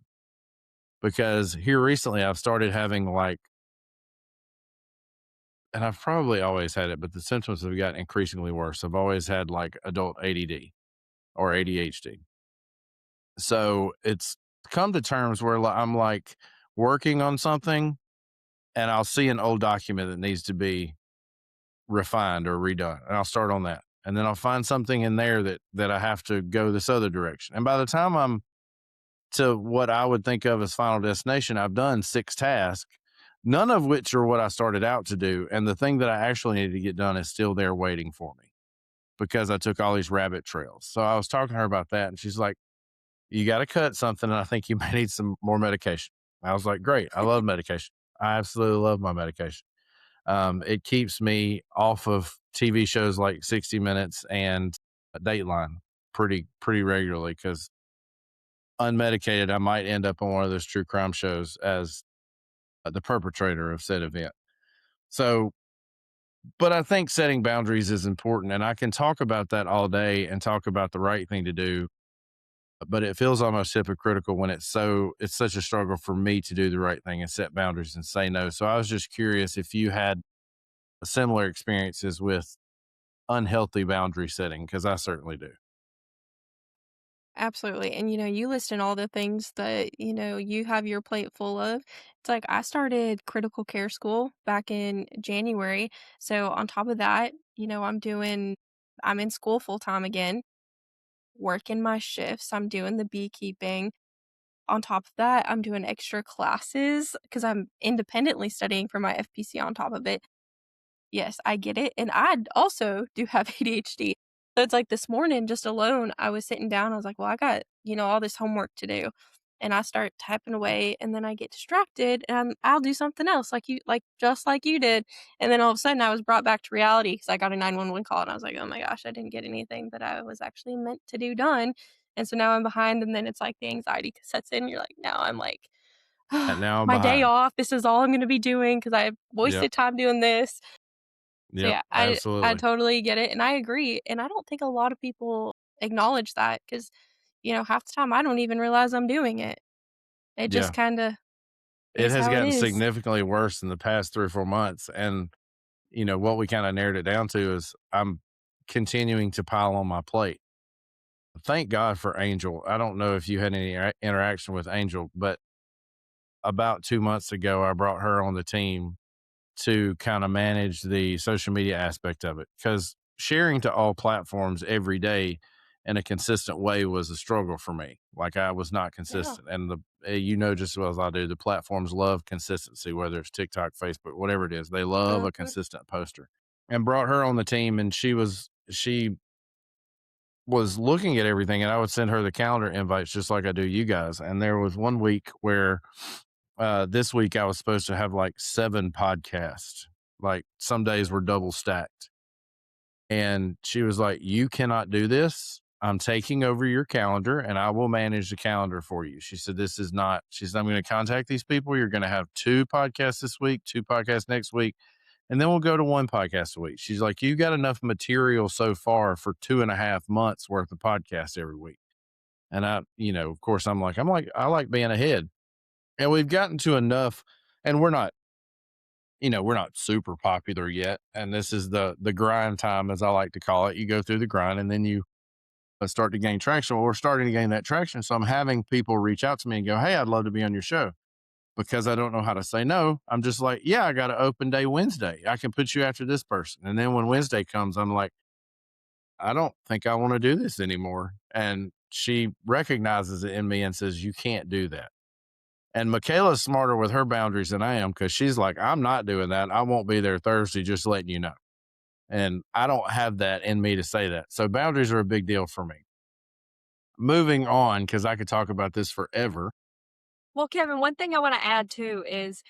because here recently I've started having like and I've probably always had it, but the symptoms have gotten increasingly worse. I've always had like adult ADD or ADHD. So it's come to terms where I'm like working on something and I'll see an old document that needs to be refined or redone, and I'll start on that. And then I'll find something in there that I have to go this other direction. And by the time I'm to what I would think of as final destination, I've done 6 tasks, none of which are what I started out to do. And the thing that I actually needed to get done is still there waiting for me because I took all these rabbit trails. So I was talking to her about that, and she's like, "You got to cut something. And I think you may need some more medication." I was like, "Great. I love medication. I absolutely love my medication." It keeps me off of TV shows like 60 Minutes and Dateline pretty regularly because unmedicated, I might end up on one of those true crime shows as the perpetrator of said event. So, but I think setting boundaries is important, and I can talk about that all day and talk about the right thing to do. But it feels almost hypocritical when it's such a struggle for me to do the right thing and set boundaries and say no. So I was just curious if you had similar experiences with unhealthy boundary setting, because I certainly do. Absolutely. And you listed all the things that, you have your plate full of. It's like I started critical care school back in January. So on top of that, I'm in school full time again, working my shifts. I'm doing the beekeeping. On top of that, I'm doing extra classes because I'm independently studying for my FPC on top of it. Yes, I get it, and I also do have ADHD. So it's like this morning, just alone, I was sitting down, I was like, "Well, I got, all this homework to do." And I start typing away, and then I get distracted, and I'll do something else just like you did. And then all of a sudden, I was brought back to reality because I got a 911 call, and I was like, "Oh my gosh, I didn't get anything that I was actually meant to do done." And so now I'm behind, and then it's like the anxiety sets in. You're like, now I'm like, And now I'm my day behind. off, this is all I'm gonna be doing because I Yep. wasted time doing this. So Yep. yeah, I Absolutely. totally get it, and I agree, and I don't think a lot of people acknowledge that because half the time I don't even realize I'm doing it. It just Yeah. kinda It is has how it gotten is. significantly worse in the past 3 or 4 months. And, what we kind of narrowed it down to is I'm continuing to pile on my plate. Thank God for Angel. I don't know if you had any interaction with Angel, but about 2 months ago, I brought her on the team to kind of manage the social media aspect of it because sharing to all platforms every day in a consistent way was a struggle for me. Like I was not Yeah. consistent, and just as well as I do, the platforms love consistency, whether it's TikTok, Facebook, whatever it is, they love a Mhm. consistent poster. And brought her on the team, and she was looking at everything, and I would send her the calendar invites just like I do you guys. And there was one week where this week I was supposed to have like 7 podcasts. Like some days were double stacked. And she was like, "You cannot do this. I'm taking over your calendar and I will manage the calendar for you." She said, "This is not," she said, "I'm going to contact these people. You're going to have 2 podcasts this week, 2 podcasts next week, and then we'll go to 1 podcast a week." She's like, "You got enough material so far for 2.5 months worth of podcasts every week." And of course, I like being ahead. And we've gotten to enough, and we're not super popular yet. And this is the grind time, as I like to call it. You go through the grind and then you start to gain traction. Well, we're starting to gain that traction. So I'm having people reach out to me and go, "Hey, I'd love to be on your show." Because I don't know how to say no. I'm just like, "Yeah, I got an open day Wednesday. I can put you after this person." And then when Wednesday comes, I'm like, "I don't think I want to do this anymore." And she recognizes it in me and says, "You can't do that." And Michaela's smarter with her boundaries than I am because she's like, "I'm not doing that. I won't be there Thursday, just letting you know." And I don't have that in me to say that. So boundaries are a big deal for me. Moving on, because I could talk about this forever. Well, Kevin, one thing I want to add too is,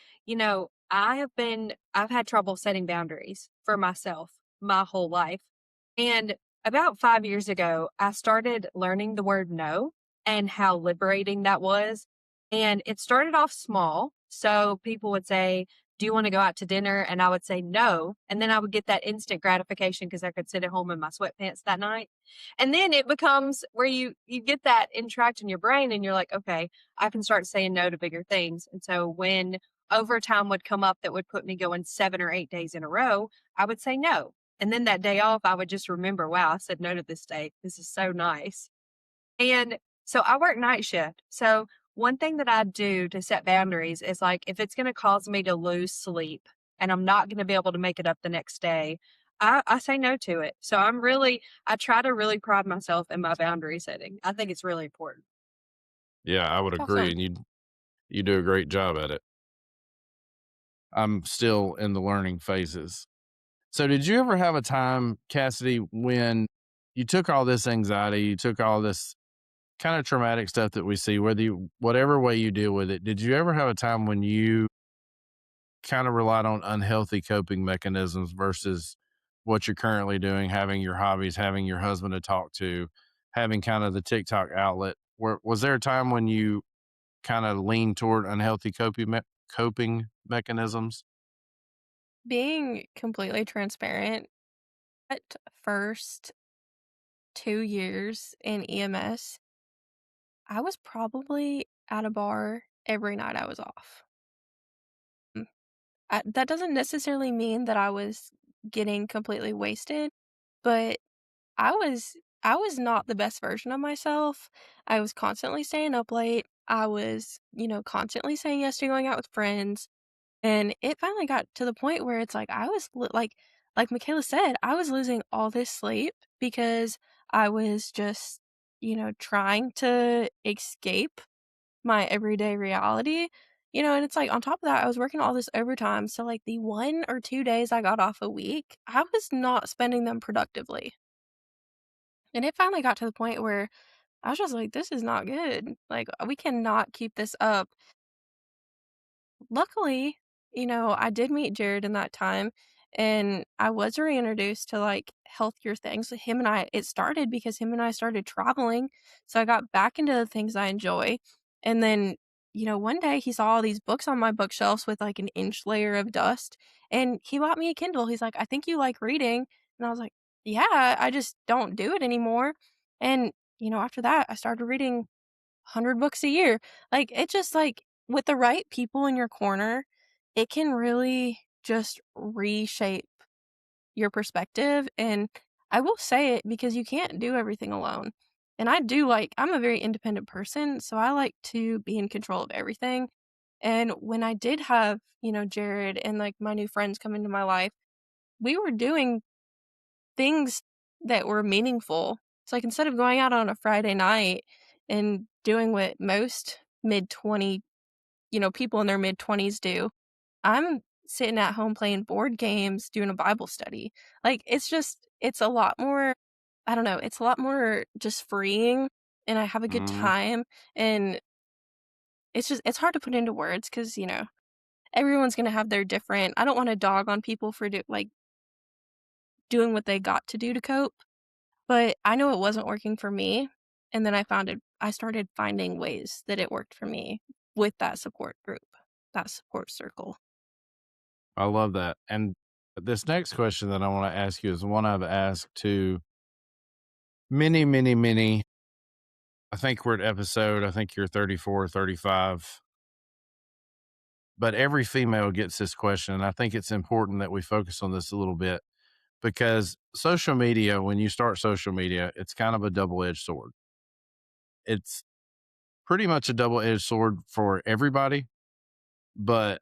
I've had trouble setting boundaries for myself my whole life. And about 5 years ago, I started learning the word no and how liberating that was. And it started off small. So people would say, "Do you want to go out to dinner?" And I would say no. And then I would get that instant gratification because I could sit at home in my sweatpants that night. And then it becomes where you get that interact in your brain and you're like, okay, I can start saying no to bigger things. And so when overtime would come up that would put me going 7 or 8 days in a row, I would say no. And then that day off, I would just remember, wow, I said no to this day. This is so nice. And so I work night shift. So one thing that I do to set boundaries is like if it's going to cause me to lose sleep and I'm not going to be able to make it up the next day, I say no to it. So I try to really pride myself in my boundary setting. I think it's really important. Yeah, I would That's agree, awesome. and you do a great job at it. I'm still in the learning phases. So did you ever have a time, Cassidy, when you took all this anxiety, you took all this kind of traumatic stuff that we see, whatever way you deal with it, did you ever have a time when you kind of relied on unhealthy coping mechanisms versus what you're currently doing, having your hobbies, having your husband to talk to, having kind of the TikTok outlet? Was there a time when you kind of leaned toward unhealthy coping mechanisms? Being completely transparent, at first 2 years in EMS, I was probably at a bar every night I was off. Mm, that doesn't necessarily mean that I was getting completely wasted, but I was I was not the best version of myself. I was constantly staying up late. I was, constantly saying yes to going out with friends. And it finally got to the point where it's like I was like MaKayla said, I was losing all this sleep because I was just, trying to escape my everyday reality. And it's like on top of that, I was working all this overtime. So like the 1 or 2 days I got off a week, I was not spending them productively. And it finally got to the point where I was just like, this is not good. Like we cannot keep this up. Luckily, I did meet Jared in that time, and I was reintroduced to, like, healthier things. Him and I it started because him and I started traveling, so I got back into the things I enjoy, and then, one day he saw all these books on my bookshelves with, like, an inch layer of dust, and he bought me a Kindle. He's like, "I think you like reading," and I was like, "Yeah, I just don't do it anymore," and, after that, I started reading 100 books a year. Like, it just, like with the right people in your corner, it can really just reshape your perspective, and I will say it because you can't do everything alone. And I'm a very independent person, so I like to be in control of everything. And when I did have, Jared and, like, my new friends come into my life, we were doing things that were meaningful. It's like instead of going out on a Friday night and doing what most mid-20, people in their mid-20s do, I'm sitting at home playing board games, doing a Bible study. Like, it's a lot more, I don't know, it's a lot more just freeing, and I have a good Mhm. time, and it's hard to put into words because everyone's gonna have their different. I don't wanna dog on people for doing what they got to do to cope. But I know it wasn't working for me, and then I started finding ways that it worked for me with that support group, that support circle. I love that. And this next question that I want to ask you is one I've asked to many, many, many. I think we're at I think you're 34 or 35, but every female gets this question. And I think it's important that we focus on this a little bit because social media, when you start social media, it's kind of a double edged sword. It's pretty much a double edged sword for everybody. But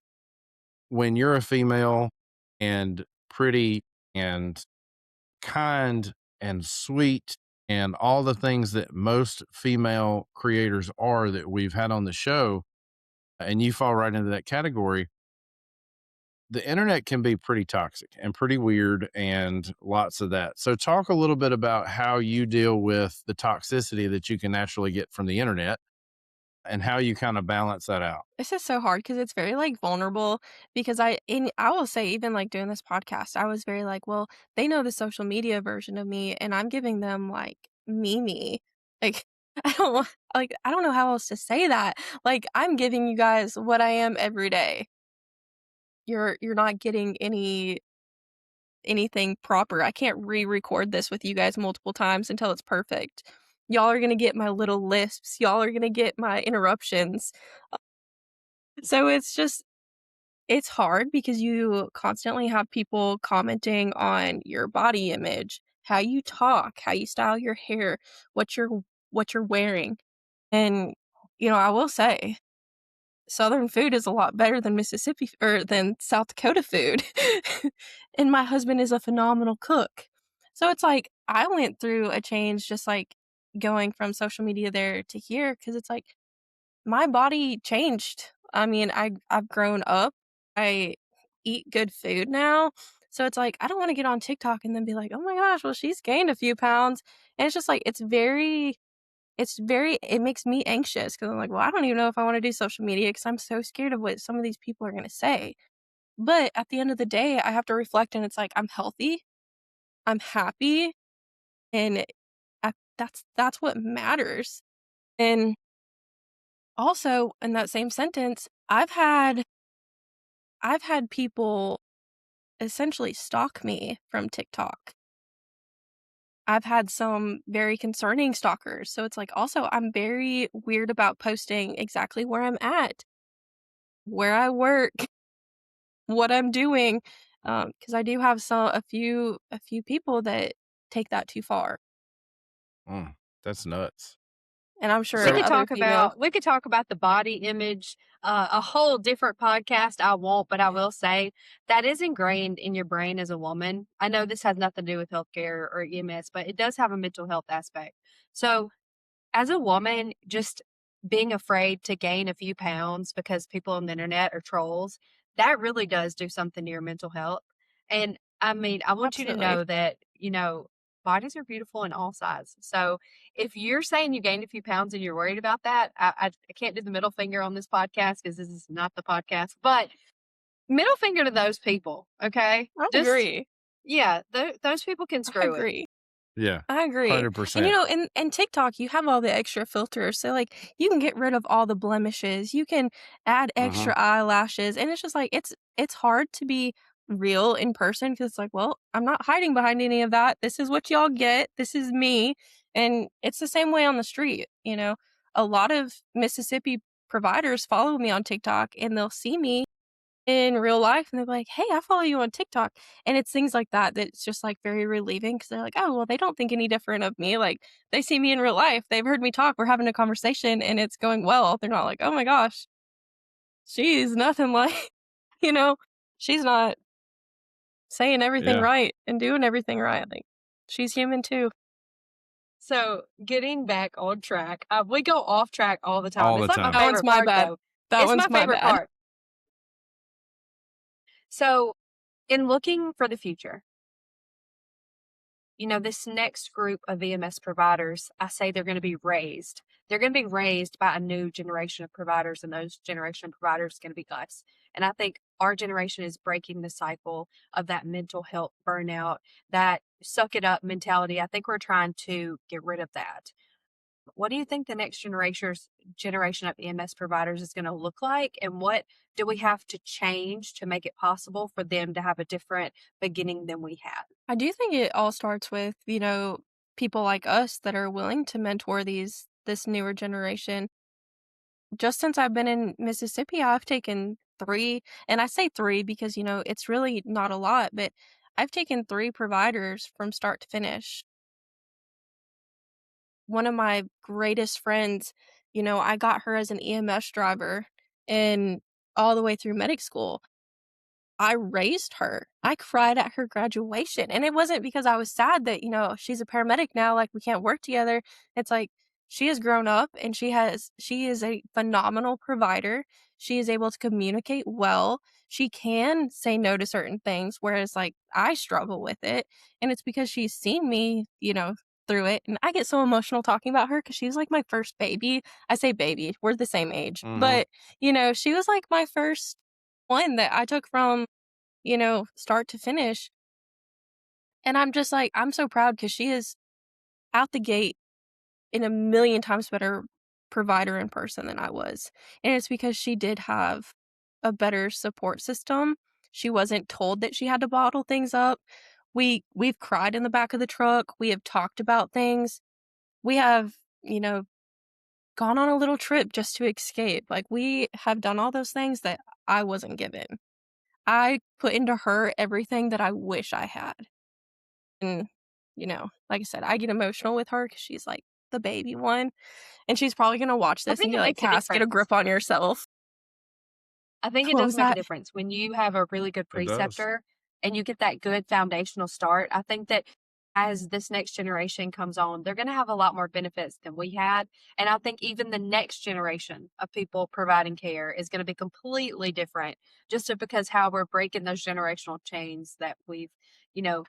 when you're a female and pretty and kind and sweet and all the things that most female creators are that we've had on the show, and you fall right into that category, the internet can be pretty toxic and pretty weird and lots of that. So, talk a little bit about how you deal with the toxicity that you can naturally get from the internet and how you kind of balance that out. This is so hard because it's very, like, vulnerable because I will say even, like, doing this podcast, I was very like, "Well, they know the social media version of me, and I'm giving them, like, me." Like, I don't know how else to say that. Like, I'm giving you guys what I am every day. You're not getting anything proper. I can't re-record this with you guys multiple times until it's perfect. Y'all are gonna get my little lisps. Y'all are gonna get my interruptions. So it's just it's hard because you constantly have people commenting on your body image, how you talk, how you style your hair, what you're wearing. And, I will say, Southern food is a lot better than Mississippi or than South Dakota food. And my husband is a phenomenal cook. So it's like I went through a change just like going from social media there to here because it's like my body changed. I mean, I've grown up. I eat good food now. So it's like I don't want to get on TikTok and then be like, "Oh my gosh, well she's gained a few pounds." And it's just like it makes me anxious because I'm like, "Well, I don't even know if I want to do social media because I'm so scared of what some of these people are going to say." But at the end of the day, I have to reflect and it's like I'm healthy, I'm happy, and that's what matters. And also in that same sentence, I've had people essentially stalk me from TikTok. I've had some very concerning stalkers. So it's like also I'm very weird about posting exactly where I'm at, where I work, what I'm doing, because I do have a few people that take that too far, Mm, that's nuts. and I'm We sure So could other talk females. about we could talk about the body image, a whole different podcast. I won't, but I will say that is ingrained in your brain as a woman. I know this has nothing to do with healthcare or EMS, but it does have a mental health aspect. So as a woman, just being afraid to gain a few pounds because people on the internet are trolls, that really does do something to your mental health. And I mean, I want you to Absolutely. know that, bodies are beautiful in all sizes. So if you're saying you gained a few pounds and you're worried about that, I can't do the middle finger on this podcast because this is not the podcast, but middle finger to those people. Okay. I Just, agree. yeah, those people can I screw it. agree. yeah, I agree. And 100%. in TikTok, you have all the extra filters. So like you can get rid of all the blemishes. You can add Hmm. extra eyelashes. And it's just like it's hard to be real in person because it's like, well, I'm not hiding behind any of that. This is what y'all get. This is me. And it's the same way on the street. A lot of Mississippi providers follow me on TikTok and they'll see me in real life and they're like, "Hey, I follow you on TikTok." And it's things like that that's just like very relieving because they're like, "Oh, well, they don't think any different of me." Like they see me in real life. They've heard me talk. We're having a conversation and it's going well. They're not like, "Oh my gosh, she's nothing like, you know, she's not saying everything Yeah, right and doing everything right." Like she's human too. So getting back on track, we go off track all the time. all It's the like my time. That one's favorite my part, bad. though. That It's my one's my favorite bad. part. So, in looking for the future, this next group of VMS providers, I say they're going to be raised. They're going to be raised by a new generation of providers, and those generation of providers is going to be us. And I think our generation is breaking the cycle of that mental health burnout, that suck it up mentality. I think we're trying to get rid of that. What do you think the next generation of EMS providers is going to look like? And what do we have to change to make it possible for them to have a different beginning than we had? I do think it all starts with, people like us that are willing to mentor this newer generation. Just since I've been in Mississippi, I've taken 3, and I say 3 because, it's really not a lot, but I've taken 3 providers from start to finish. One of my greatest friends, I got her as an EMS driver and all the way through medic school. I raised her. I cried at her graduation, and it wasn't because I was sad that, she's a paramedic now, like, we can't work together. It's like, she has grown up, and she is a phenomenal provider. She is able to communicate well. She can say no to certain things, whereas, like, I struggle with it, and it's because she's seen me, through it, and I get so emotional talking about her because she was, like, my first baby. I say baby, we're the same age, Hmm. but, she was, like, my first one that I took from, start to finish. And I'm just like, I'm so proud because she is out the gate in a million times better provider in person than I was. And it's because she did have a better support system. She wasn't told that she had to bottle things up. We've cried in the back of the truck. We have talked about things. We have, gone on a little trip just to escape. Like we have done all those things that I wasn't given. I put into her everything that I wish I had. And, like I said, I get emotional with her because she's, like, the baby one, and she's probably gonna watch I this and think be it like, makes a "Cass, get a difference. grip on yourself." I think it What does was make a that? difference when you have a really good It does. preceptor and you get that good foundational start. I think that as this next generation comes on, they're going to have a lot more benefits than we had. And I think even the next generation of people providing care is going to be completely different just because how we're breaking those generational chains that we've, you know,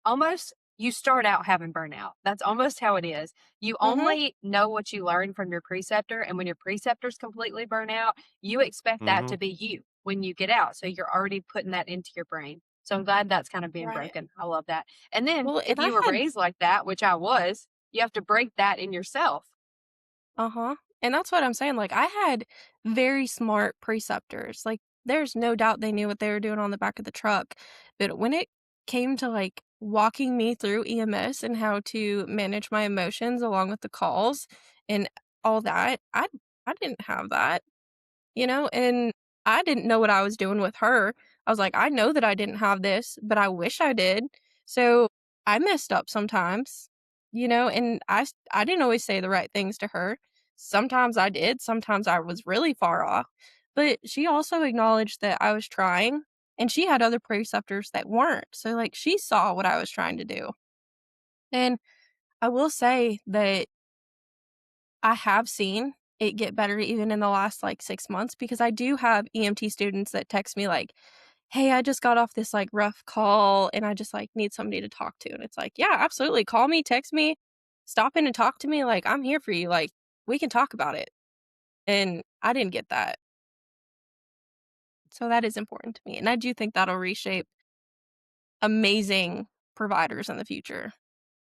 almost you start out having burnout. That's almost how it is. You Mhm. only know what you learn from your preceptor, and when your preceptor's completely burnt out, you expect that Hmm. to be you when you get out. So you're already putting that into your brain. So I'm glad that's kind of being Right. broken. I love that. And then Well, if and I you were had raised like that, which I was, you have to break that in yourself. Uh-huh, and that's what I'm saying, like, I had very smart preceptors, like, there's no doubt they knew what they were doing on the back of the truck, but when it came to, like, walking me through EMS and how to manage my emotions along with the calls and all that, I didn't have that. And I didn't know what I was doing with her. I was like, "I know that I didn't have this, but I wish I did." So, I messed up sometimes, and I didn't always say the right things to her. Sometimes I did, sometimes I was really far off, but she also acknowledged that I was trying, and she had other preceptors that weren't. So, like, she saw what I was trying to do. And I will say that I have seen it get better even in the last, like, 6 months because I do have EMT students that text me like, "Hey, I just got off this, like, rough call, and I just, like, need somebody to talk to." And it's like, "Yeah, absolutely. Call me, text me, stop in and talk to me, like, I'm here for you, like, we can talk about it." And I didn't get that. So that is important to me, and I do think that'll reshape amazing providers in the future.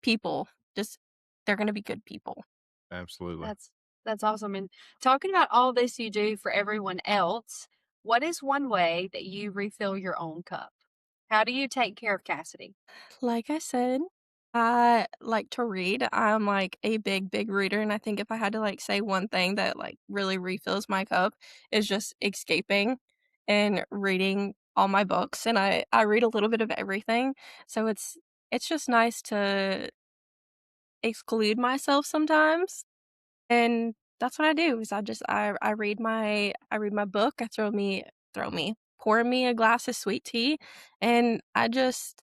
People, just they're gonna be good people. Absolutely. That's that's awesome. And talking about all this you do for everyone else, what is one way that you refill your own cup? How do you take care of Cassidy? Like I said, I like to read. I'm like a big, big reader. And I think if I had to like say one thing that like really refills my cup is just escaping and reading all my books. And I read a little bit of everything. So it's just nice to exclude myself sometimes. And that's what I do is I read my book, I pour me a glass of sweet tea and I just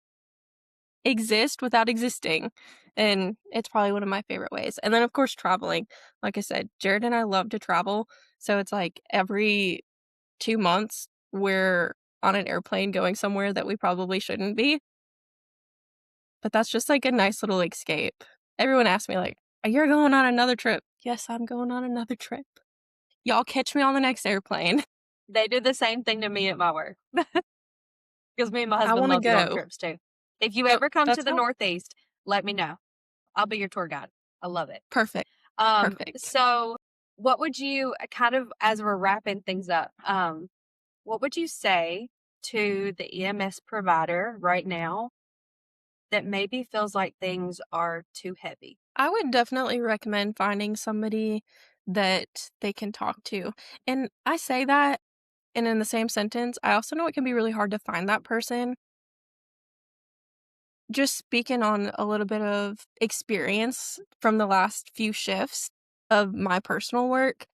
exist without existing, and it's probably one of my favorite ways, and then, of course, traveling. Like I said, Jared and I love to travel, so it's like every 2 months, we're on an airplane going somewhere that we probably shouldn't be, but that's just, like, a nice little escape. Everyone asks me, like, "You're going on another trip." "Yes, I'm going on another trip. Y'all catch me on the next airplane." They do the same thing to me at my work because me and my I husband wanna love the long go. trips too. If you Yep, ever come to that's the how Northeast, let me know. I'll be your tour guide. I love it. perfect, perfect. So what would you kind of as we're wrapping things up, what would you say to the EMS provider right now that maybe feels like things are too heavy? I would definitely recommend finding somebody that they can talk to, and I say that, and in the same sentence, I also know it can be really hard to find that person. Just speaking on a little bit of experience from the last few shifts of my personal work,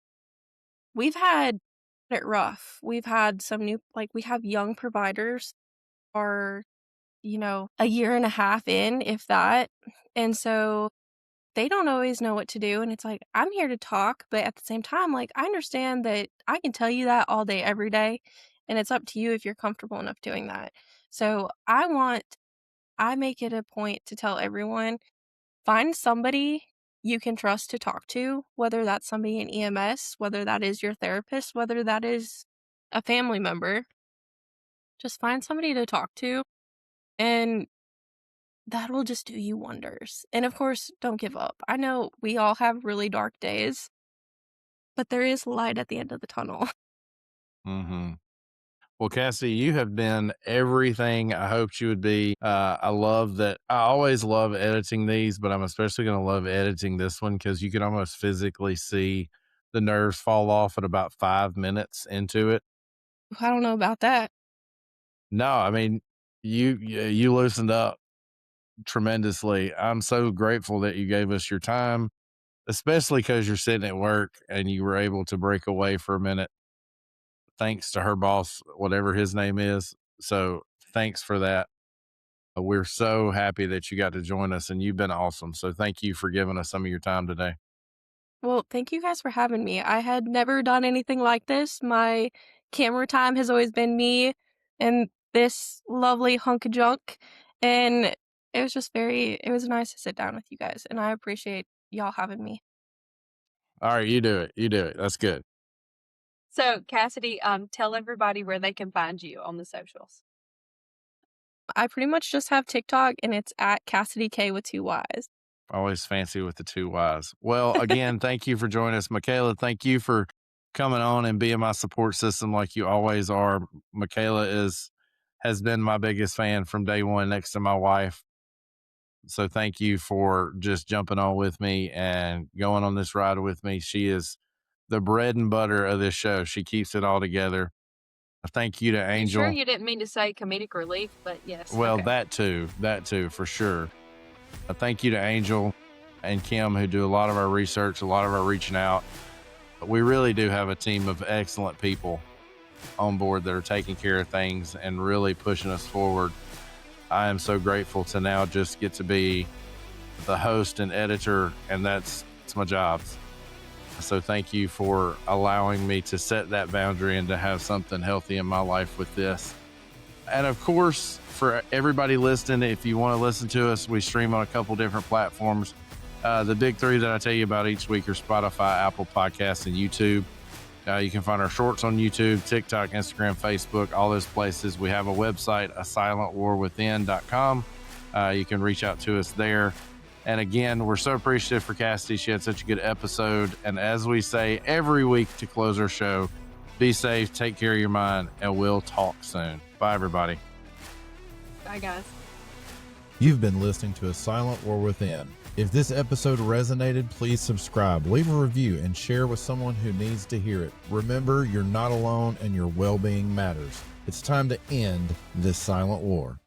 we've had it rough. We've had some new we have young providers are, a year and a half in, if that, and so they don't always know what to do, and it's like, I'm here to talk, but at the same time, like, I understand that I can tell you that all day, every day, and it's up to you if you're comfortable enough doing that. So, I make it a point to tell everyone, find somebody you can trust to talk to, whether that's somebody in EMS, whether that is your therapist, whether that is a family member. Just find somebody to talk to, and that will just do you wonders. And of course, don't give up. I know we all have really dark days, but there is light at the end of the tunnel. Hmm. Well, Cassie, you have been everything I hoped you would be. I love that. I always love editing these, but I'm especially going to love editing this one because you can almost physically see the nerves fall off at about 5 minutes into it. I don't know about that. No, I mean, you loosened up tremendously. I'm so grateful that you gave us your time, especially because you're sitting at work and you were able to break away for a minute, thanks to her boss, whatever his name is. So thanks for that. We're so happy that you got to join us and you've been awesome. So thank you for giving us some of your time today. Well, thank you guys for having me. I had never done anything like this. My camera time has always been me and this lovely hunk of junk. And it was nice to sit down with you guys. And I appreciate y'all having me. All right, you do it. You do it. That's good. So, Cassidy, tell everybody where they can find you on the socials. I pretty much just have TikTok and it's at Cassidy Kay with 2 Y's. Always fancy with the 2 Y's. Well, again, thank you for joining us. MaKayla, thank you for coming on and being my support system like you always are. MaKayla has been my biggest fan from day one next to my wife. So thank you for just jumping on with me and going on this ride with me. She is the bread and butter of this show. She keeps it all together. Thank you to You sure Angel. you didn't mean to say comedic relief, but yes. Well, okay. that too, for sure. Thank you to Angel and Kim, who do a lot of our research, a lot of our reaching out. But we really do have a team of excellent people on board that are taking care of things and really pushing us forward. I am so grateful to now just get to be the host and editor, and it's my job. So thank you for allowing me to set that boundary and to have something healthy in my life with this. And of course, for everybody listening, if you want to listen to us, we stream on a couple different platforms. The big 3 that I tell you about each week are Spotify, Apple Podcasts, and YouTube. You can find our shorts on YouTube, TikTok, Instagram, Facebook, all those places. We have a website, asilentwarwithin.com. You can reach out to us there. And again, we're so appreciative for Cassidy. She had such a good episode. And as we say every week to close our show, be safe, take care of your mind, and we'll talk soon. Bye, everybody. Bye, guys. You've been listening to A Silent War Within. If this episode resonated, please subscribe, leave a review, and share with someone who needs to hear it. Remember, you're not alone and your well-being matters. It's time to end this silent war.